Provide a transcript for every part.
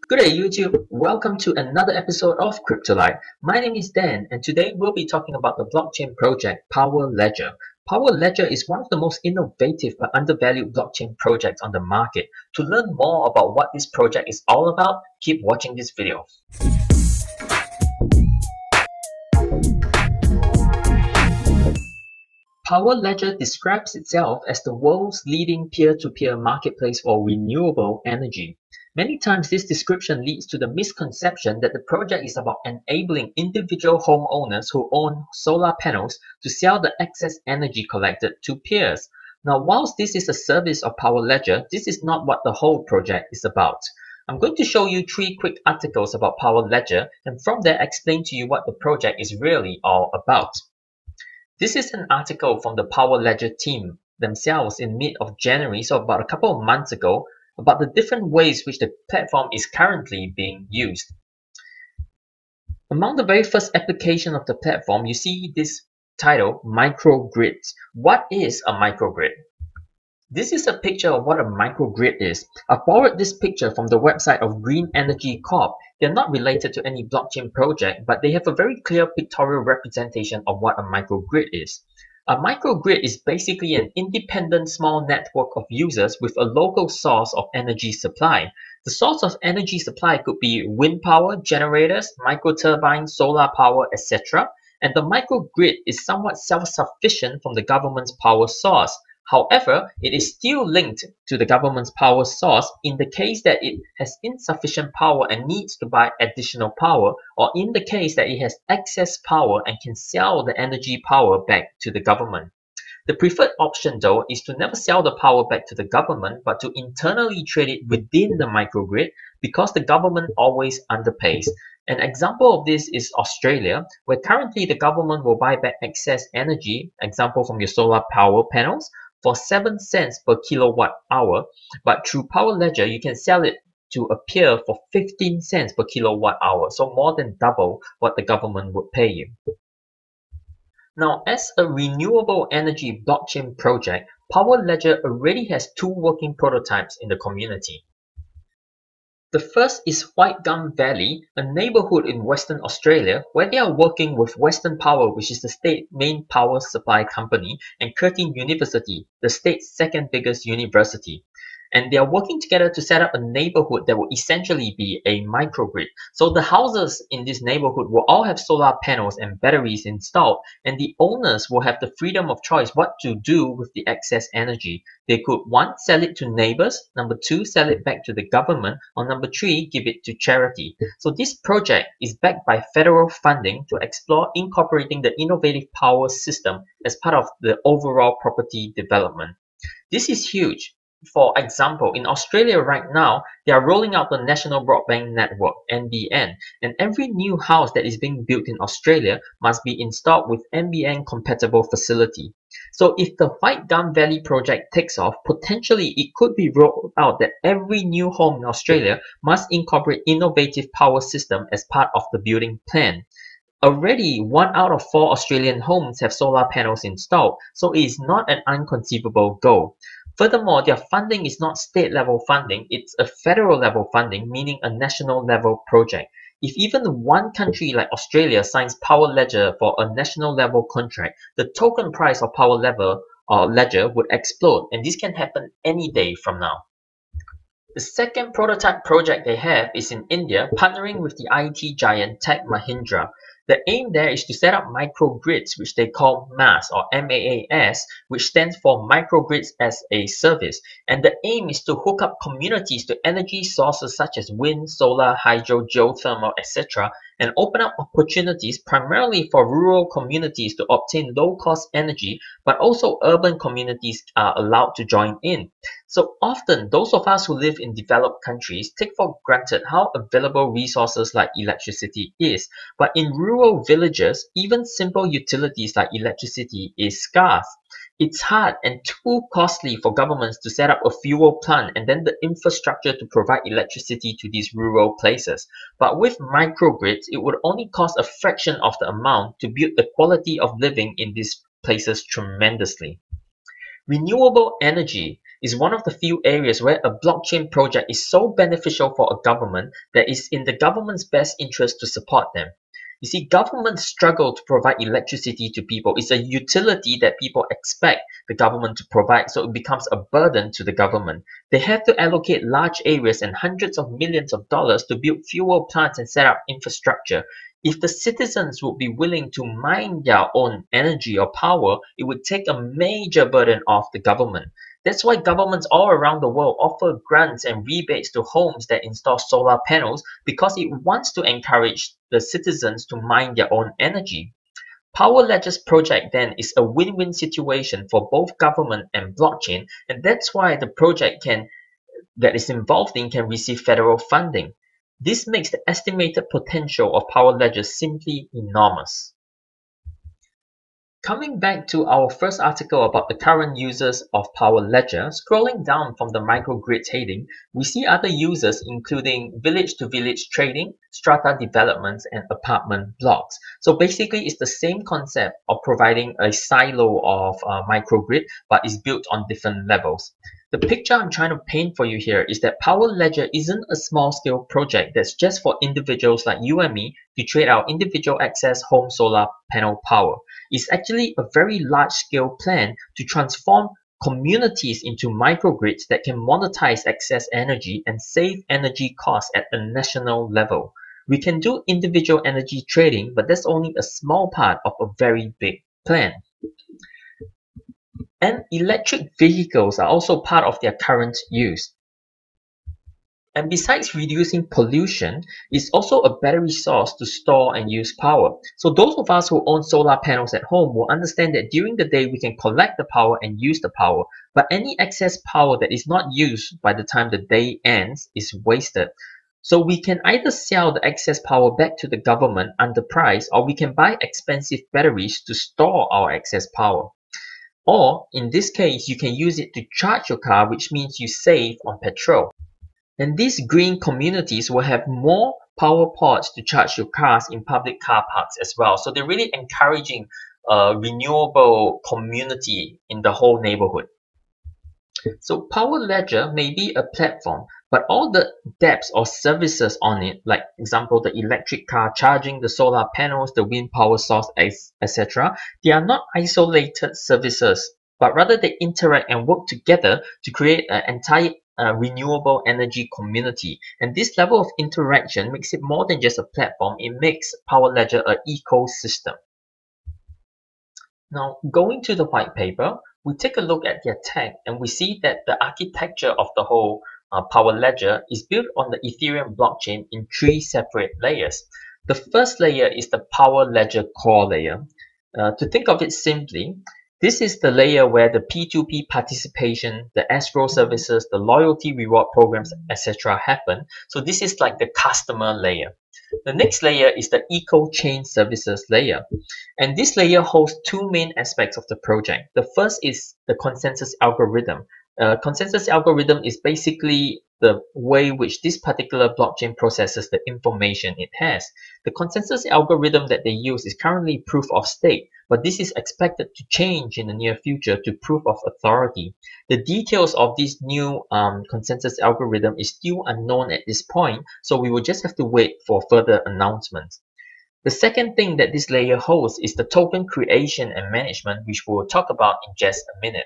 Good day, YouTube. Welcome to another episode of CryptoLight. My name is Dan, and today we'll be talking about the blockchain project Power Ledger. Power Ledger is one of the most innovative but undervalued blockchain projects on the market. To learn more about what this project is all about, keep watching this video. Power Ledger describes itself as the world's leading peer-to-peer marketplace for renewable energy. Many times this description leads to the misconception that the project is about enabling individual homeowners who own solar panels to sell the excess energy collected to peers. Now, whilst this is a service of Power Ledger, this is not what the whole project is about. I'm going to show you 3 quick articles about Power Ledger, and from there explain to you what the project is really all about. This is an article from the Power Ledger team themselves in mid of January, so about a couple of months ago, about the different ways which the platform is currently being used. Among the very first application of the platform, you see this title, Microgrids. What is a microgrid? This is a picture of what a microgrid is. I borrowed this picture from the website of Green Energy Corp. They're not related to any blockchain project, but they have a very clear pictorial representation of what a microgrid is. A microgrid is basically an independent small network of users with a local source of energy supply. The source of energy supply could be wind power, generators, microturbines, solar power, etc. And the microgrid is somewhat self-sufficient from the government's power source. However, it is still linked to the government's power source in the case that it has insufficient power and needs to buy additional power, or in the case that it has excess power and can sell the energy power back to the government. The preferred option, though, is to never sell the power back to the government, but to internally trade it within the microgrid because the government always underpays. An example of this is Australia, where currently the government will buy back excess energy, example from your solar power panels, for 7 cents per kilowatt hour, but through Power Ledger you can sell it to a peer for 15 cents per kilowatt hour, so more than double what the government would pay you. Now, as a renewable energy blockchain project, Power Ledger already has 2 working prototypes in the community. The first is White Gum Valley, a neighborhood in Western Australia where they are working with Western Power, which is the state's main power supply company, and Curtin University, the state's second biggest university. And they are working together to set up a neighborhood that will essentially be a microgrid. So the houses in this neighborhood will all have solar panels and batteries installed, and the owners will have the freedom of choice what to do with the excess energy. They could 1. Sell it to neighbors, number 2. Sell it back to the government, or number 3. Give it to charity. So this project is backed by federal funding to explore incorporating the innovative power system as part of the overall property development. This is huge. For example, in Australia right now, they are rolling out the National Broadband Network, NBN, and every new house that is being built in Australia must be installed with NBN-compatible facility. So if the White Gum Valley project takes off, potentially it could be rolled out that every new home in Australia must incorporate innovative power system as part of the building plan. Already, 1 out of 4 Australian homes have solar panels installed, so it is not an inconceivable goal. Furthermore, their funding is not state-level funding, it's a federal-level funding, meaning a national-level project. If even one country like Australia signs Power Ledger for a national-level contract, the token price of Power Ledger would explode, and this can happen any day from now. The second prototype project they have is in India, partnering with the IT giant Tech Mahindra. The aim there is to set up microgrids, which they call MAS or MAAS, which stands for Microgrids as a Service. And the aim is to hook up communities to energy sources such as wind, solar, hydro, geothermal, etc., and open up opportunities primarily for rural communities to obtain low-cost energy, but also urban communities are allowed to join in. So often, those of us who live in developed countries take for granted how available resources like electricity is, but in rural villages, even simple utilities like electricity is scarce. It's hard and too costly for governments to set up a fuel plant and then the infrastructure to provide electricity to these rural places. But with microgrids, it would only cost a fraction of the amount to build the quality of living in these places tremendously. Renewable energy is one of the few areas where a blockchain project is so beneficial for a government that it's in the government's best interest to support them. You see, governments struggle to provide electricity to people. It's a utility that people expect the government to provide, so it becomes a burden to the government. They have to allocate large areas and hundreds of millions of dollars to build fuel plants and set up infrastructure. If the citizens would be willing to mine their own energy or power, it would take a major burden off the government. That's why governments all around the world offer grants and rebates to homes that install solar panels, because it wants to encourage the citizens to mine their own energy. Power Ledger's project then is a win-win situation for both government and blockchain, and that's why the project that is involved in can receive federal funding. This makes the estimated potential of Power Ledger simply enormous. Coming back to our first article about the current users of Power Ledger, scrolling down from the microgrids heading, we see other users including village-to-village trading, strata developments, and apartment blocks. So basically, it's the same concept of providing a silo of microgrid, but it's built on different levels. The picture I'm trying to paint for you here is that Power Ledger isn't a small-scale project that's just for individuals like you and me to trade our individual access home solar panel power. It's actually a very large-scale plan to transform communities into microgrids that can monetize excess energy and save energy costs at a national level. We can do individual energy trading, but that's only a small part of a very big plan. And electric vehicles are also part of their current use. And besides reducing pollution, it's also a battery source to store and use power. So those of us who own solar panels at home will understand that during the day we can collect the power and use the power, but any excess power that is not used by the time the day ends is wasted. So we can either sell the excess power back to the government under price, or we can buy expensive batteries to store our excess power. Or, in this case, you can use it to charge your car, which means you save on petrol. And these green communities will have more power ports to charge your cars in public car parks as well. So they're really encouraging a renewable community in the whole neighborhood. So Power Ledger may be a platform, but all the dApps or services on it, like example the electric car charging, the solar panels, the wind power source, etc., they are not isolated services, but rather they interact and work together to create an entire renewable energy community. And this level of interaction makes it more than just a platform, it makes Power Ledger an ecosystem. Now, going to the white paper, we take a look at their tech and we see that the architecture of the whole Power Ledger is built on the Ethereum blockchain in 3 separate layers. The first layer is the Power Ledger core layer. To think of it simply, this is the layer where the P2P participation, the escrow services, the loyalty reward programs, etc. happen. So this is like the customer layer. The next layer is the eco-chain services layer. And this layer holds 2 main aspects of the project. The first is the consensus algorithm. Consensus algorithm is basically the way which this particular blockchain processes the information it has. The consensus algorithm that they use is currently proof of stake, but this is expected to change in the near future to proof of authority. The details of this new consensus algorithm is still unknown at this point, so we will just have to wait for further announcements. The second thing that this layer holds is the token creation and management, which we will talk about in just a minute.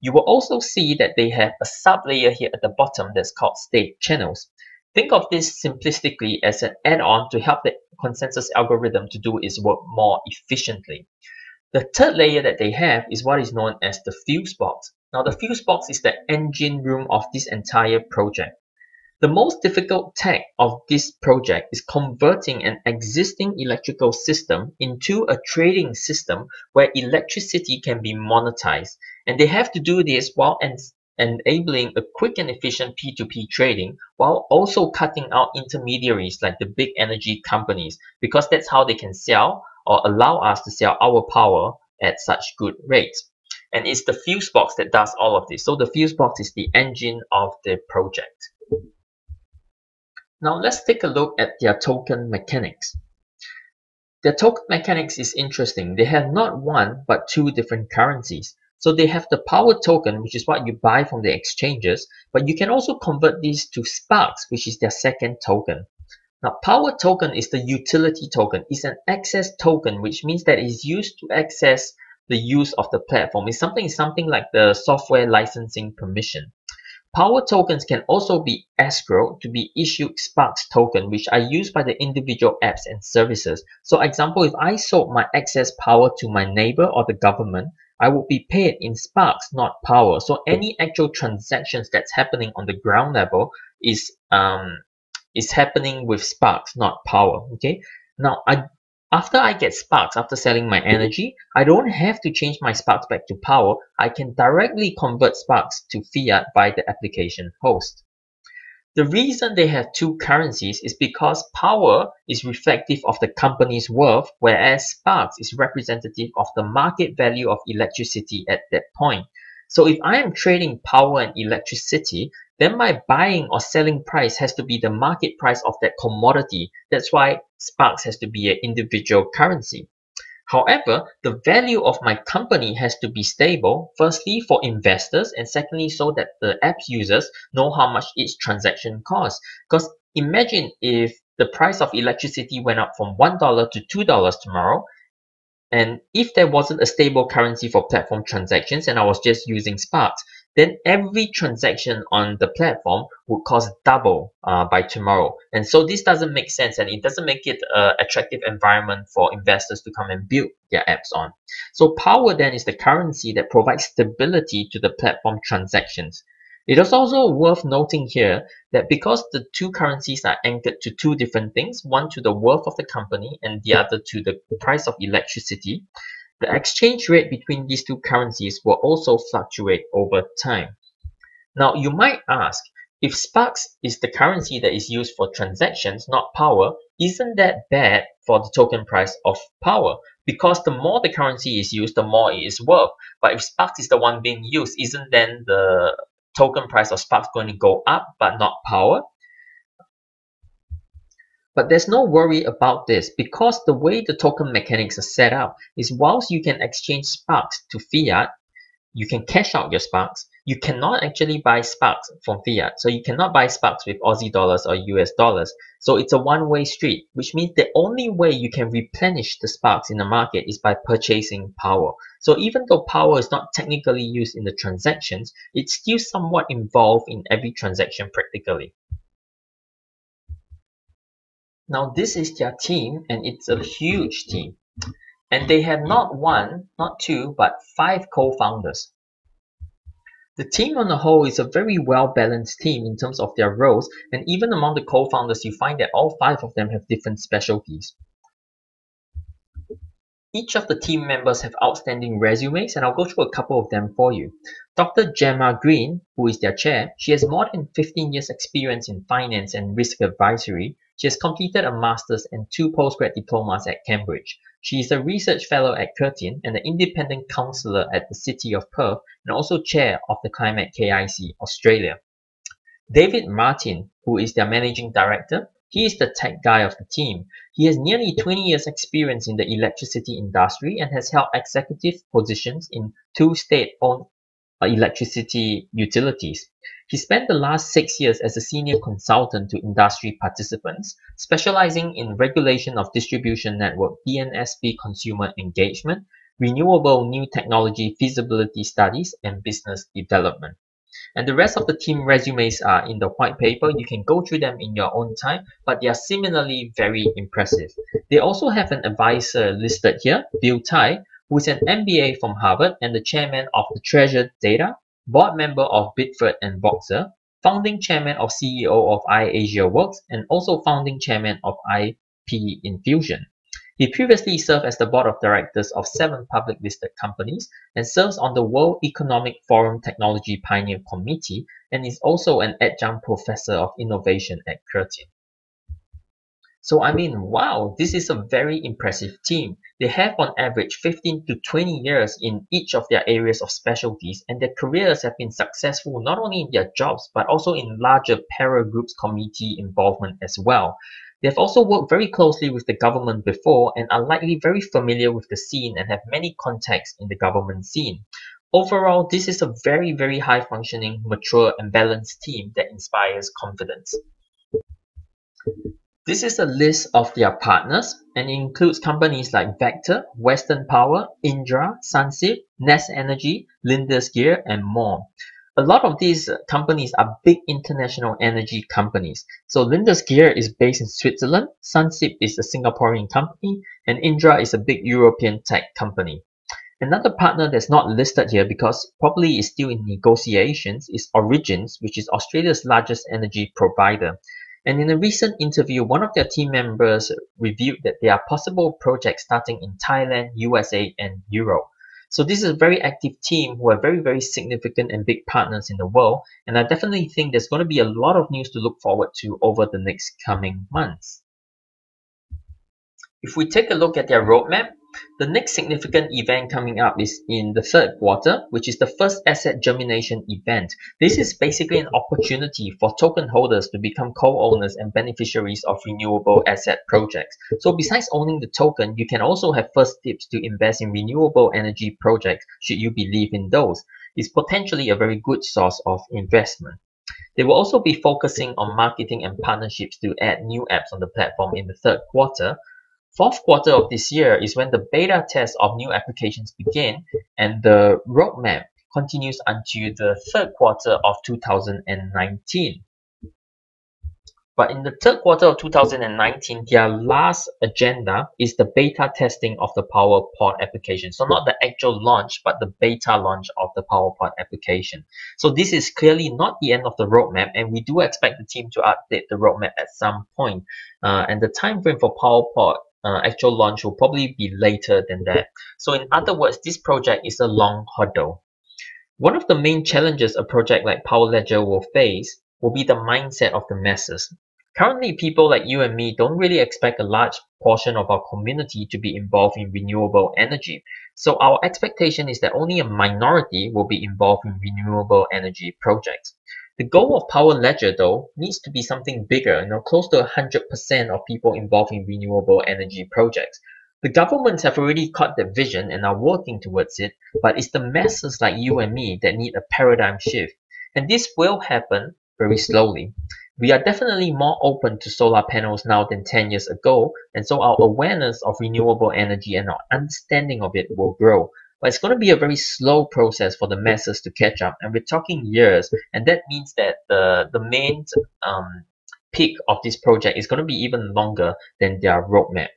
You will also see that they have a sub-layer here at the bottom that's called state channels. Think of this simplistically as an add-on to help the consensus algorithm to do its work more efficiently. The third layer that they have is what is known as the fuse box. Now, the fuse box is the engine room of this entire project. The most difficult tech of this project is converting an existing electrical system into a trading system where electricity can be monetized. And they have to do this while enabling a quick and efficient P2P trading, while also cutting out intermediaries like the big energy companies, because that's how they can sell or allow us to sell our power at such good rates. And it's the fuse box that does all of this. So the fuse box is the engine of the project. Now let's take a look at their token mechanics. Their token mechanics is interesting. They have not 1 but 2 different currencies. So they have the power token, which is what you buy from the exchanges, but you can also convert these to Sparks, which is their second token. Now, power token is the utility token. It's an access token, which means that it's used to access the use of the platform. It's something like the software licensing permission. Power tokens can also be escrowed to be issued Sparks token, which are used by the individual apps and services. So example, if I sold my excess power to my neighbor or the government, I would be paid in Sparks, not power. So any actual transactions that's happening on the ground level is happening with Sparks, not power. Okay. Now, after I get Sparks, after selling my energy, I don't have to change my Sparks back to power. I can directly convert Sparks to fiat by the application host. The reason they have two currencies is because power is reflective of the company's worth, whereas Sparks is representative of the market value of electricity at that point. So if I am trading power and electricity, then my buying or selling price has to be the market price of that commodity. That's why Sparks has to be an individual currency. However, the value of my company has to be stable, firstly for investors, and secondly so that the app's users know how much each transaction costs. Because imagine if the price of electricity went up from $1 to $2 tomorrow, and if there wasn't a stable currency for platform transactions and I was just using Sparks, then every transaction on the platform would cost double by tomorrow. And so this doesn't make sense, and it doesn't make it an attractive environment for investors to come and build their apps on. So power then is the currency that provides stability to the platform transactions. It is also worth noting here that because the two currencies are anchored to two different things, one to the worth of the company and the other to the price of electricity, the exchange rate between these two currencies will also fluctuate over time. Now, you might ask, if Sparks is the currency that is used for transactions, not power, isn't that bad for the token price of power? Because the more the currency is used, the more it is worth. But if Sparks is the one being used, isn't then the token price of Sparks going to go up but not power? But there's no worry about this, because the way the token mechanics are set up is whilst you can exchange Sparks to fiat, you can cash out your Sparks, you cannot actually buy Sparks from fiat. So you cannot buy Sparks with Aussie dollars or US dollars. So it's a one-way street, which means the only way you can replenish the Sparks in the market is by purchasing power. So even though power is not technically used in the transactions, it's still somewhat involved in every transaction practically. Now this is their team, and it's a huge team. And they have not one, not two, but 5 co-founders. The team on the whole is a very well-balanced team in terms of their roles, and even among the co-founders you find that all 5 of them have different specialties. Each of the team members have outstanding resumes, and I'll go through a couple of them for you. Dr. Gemma Green, who is their chair, she has more than 15 years experience in finance and risk advisory. She has completed a master's and 2 postgrad diplomas at Cambridge. She is a research fellow at Curtin and an independent counsellor at the City of Perth, and also chair of the Climate KIC Australia. David Martin, who is their managing director, he is the tech guy of the team. He has nearly 20 years experience in the electricity industry and has held executive positions in 2 state-owned electricity utilities. He spent the last 6 years as a senior consultant to industry participants, specializing in regulation of distribution network DNSP consumer engagement, renewable new technology feasibility studies, and business development. And the rest of the team resumes are in the white paper. You can go through them in your own time, but they are similarly very impressive. They also have an advisor listed here, Bill Tai, who is an MBA from Harvard and the chairman of the Treasure Data, board member of Bitford and Boxer, founding chairman of CEO of iAsia Works, and also founding chairman of IP Infusion. He previously served as the board of directors of 7 public listed companies and serves on the World Economic Forum Technology Pioneer Committee, and is also an adjunct professor of innovation at Curtin. So I mean, wow, this is a very impressive team. They have on average 15 to 20 years in each of their areas of specialties, and their careers have been successful not only in their jobs but also in larger para groups committee involvement as well. They've also worked very closely with the government before and are likely very familiar with the scene and have many contacts in the government scene. Overall, this is a very, very high functioning, mature and balanced team that inspires confidence. This is a list of their partners and it includes companies like Vector, Western Power, Indra, Sunsip, Nest Energy, LEDGER, and more. A lot of these companies are big international energy companies. So LEDGER is based in Switzerland, Sunsip is a Singaporean company, and Indra is a big European tech company. Another partner that's not listed here because probably is still in negotiations is Origins, which is Australia's largest energy provider. And in a recent interview, one of their team members revealed that there are possible projects starting in Thailand, USA, and Europe. So this is a very active team who are very, very significant and big partners in the world. And I definitely think there's going to be a lot of news to look forward to over the next coming months. If we take a look at their roadmap, the next significant event coming up is in the third quarter, which is the first asset germination event. This is basically an opportunity for token holders to become co-owners and beneficiaries of renewable asset projects. So besides owning the token, you can also have first tips to invest in renewable energy projects should you believe in those. It's potentially a very good source of investment. They will also be focusing on marketing and partnerships to add new apps on the platform in the third quarter. Fourth quarter of this year is when the beta test of new applications begin, and the roadmap continues until the third quarter of 2019. But in the third quarter of 2019, their last agenda is the beta testing of the PowerPod application. So not the actual launch, but the beta launch of the PowerPod application. So this is clearly not the end of the roadmap, and we do expect the team to update the roadmap at some point. And the time frame for PowerPod actual launch will probably be later than that. So in other words, this project is a long hurdle. One of the main challenges a project like LEDGER will face will be the mindset of the masses. Currently, people like you and me don't really expect a large portion of our community to be involved in renewable energy. So our expectation is that only a minority will be involved in renewable energy projects. The goal of LEDGER, though, needs to be something bigger, close to 100% of people involved in renewable energy projects. The governments have already caught that vision and are working towards it, but it's the masses like you and me that need a paradigm shift. And this will happen very slowly. We are definitely more open to solar panels now than 10 years ago, and so our awareness of renewable energy and our understanding of it will grow. But it's going to be a very slow process for the masses to catch up, and we're talking years, and that means that the main peak of this project is going to be even longer than their roadmap.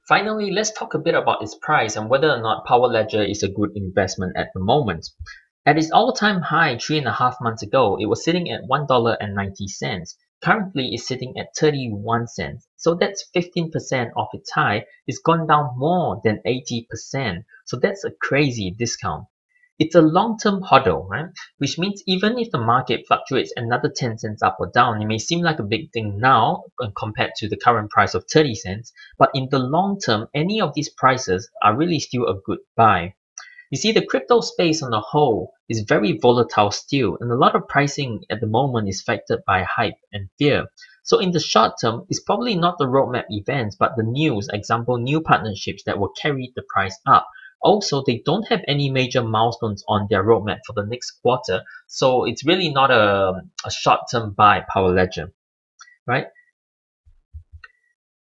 Finally, let's talk a bit about its price and whether or not LEDGER is a good investment at the moment. At its all-time high 3.5 months ago, it was sitting at $1.90. Currently, it's sitting at 31 cents. So that's 15% off its high. It's gone down more than 80%. So that's a crazy discount. It's a long-term hodl, right? Which means even if the market fluctuates another 10 cents up or down, it may seem like a big thing now compared to the current price of 30 cents. But in the long term, any of these prices are really still a good buy. You see, the crypto space on the whole is very volatile still, and a lot of pricing at the moment is affected by hype and fear. So in the short term, it's probably not the roadmap events, but the news, example, new partnerships that will carry the price up. Also, they don't have any major milestones on their roadmap for the next quarter, so it's really not a short-term buy LEDGER, right?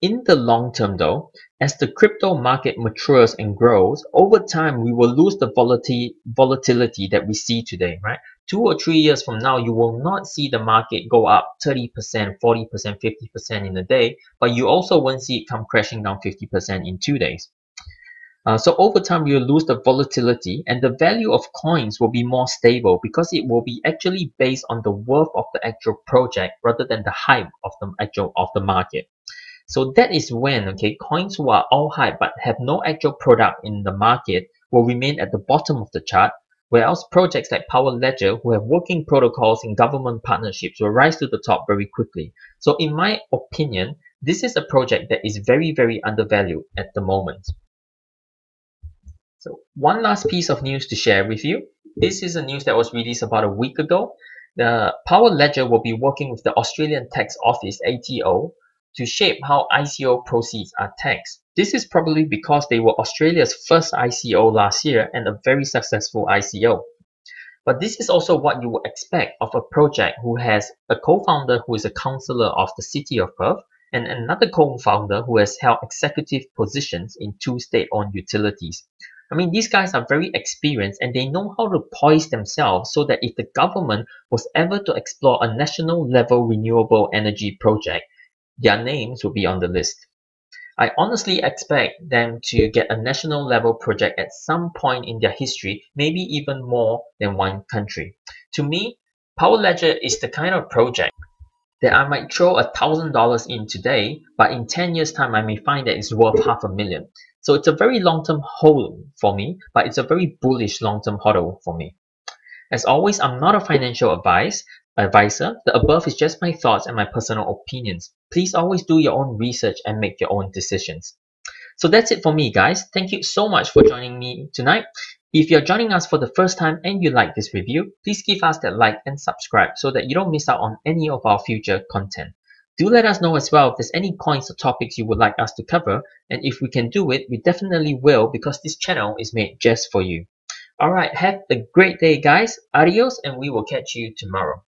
In the long term though, as the crypto market matures and grows, over time we will lose the volatility that we see today, right? 2 or 3 years from now, you will not see the market go up 30%, 40%, 50% in a day, but you also won't see it come crashing down 50% in 2 days. So over time, we will lose the volatility and the value of coins will be more stable because it will be actually based on the worth of the actual project rather than the hype of the market. So that is when, coins who are all hype but have no actual product in the market will remain at the bottom of the chart, whereas projects like LEDGER who have working protocols and government partnerships will rise to the top very quickly. So in my opinion, this is a project that is very, very undervalued at the moment. So one last piece of news to share with you. This is a news that was released about a week ago. The LEDGER will be working with the Australian Tax Office, ATO, to shape how ICO proceeds are taxed. This is probably because they were Australia's first ICO last year and a very successful ICO. But this is also what you would expect of a project who has a co-founder who is a councillor of the city of Perth and another co-founder who has held executive positions in 2 state-owned utilities. I mean, these guys are very experienced and they know how to poise themselves so that if the government was ever to explore a national level renewable energy project, their names will be on the list. I honestly expect them to get a national level project at some point in their history, maybe even more than one country. To me, Power Ledger is the kind of project that I might throw $1,000 in today, but in 10 years time I may find that it's worth $500,000. So it's a very long-term hold for me, but it's a very bullish long-term hodl for me. As always, I'm not a financial advisor. The above is just my thoughts and my personal opinions. Please always do your own research and make your own decisions. So that's it for me, guys. Thank you so much for joining me tonight. If you're joining us for the first time and you like this review, please give us that like and subscribe so that you don't miss out on any of our future content. Do let us know as well if there's any points or topics you would like us to cover, and if we can do it, we definitely will, because this channel is made just for you. Alright, have a great day, guys. Adios, and we will catch you tomorrow.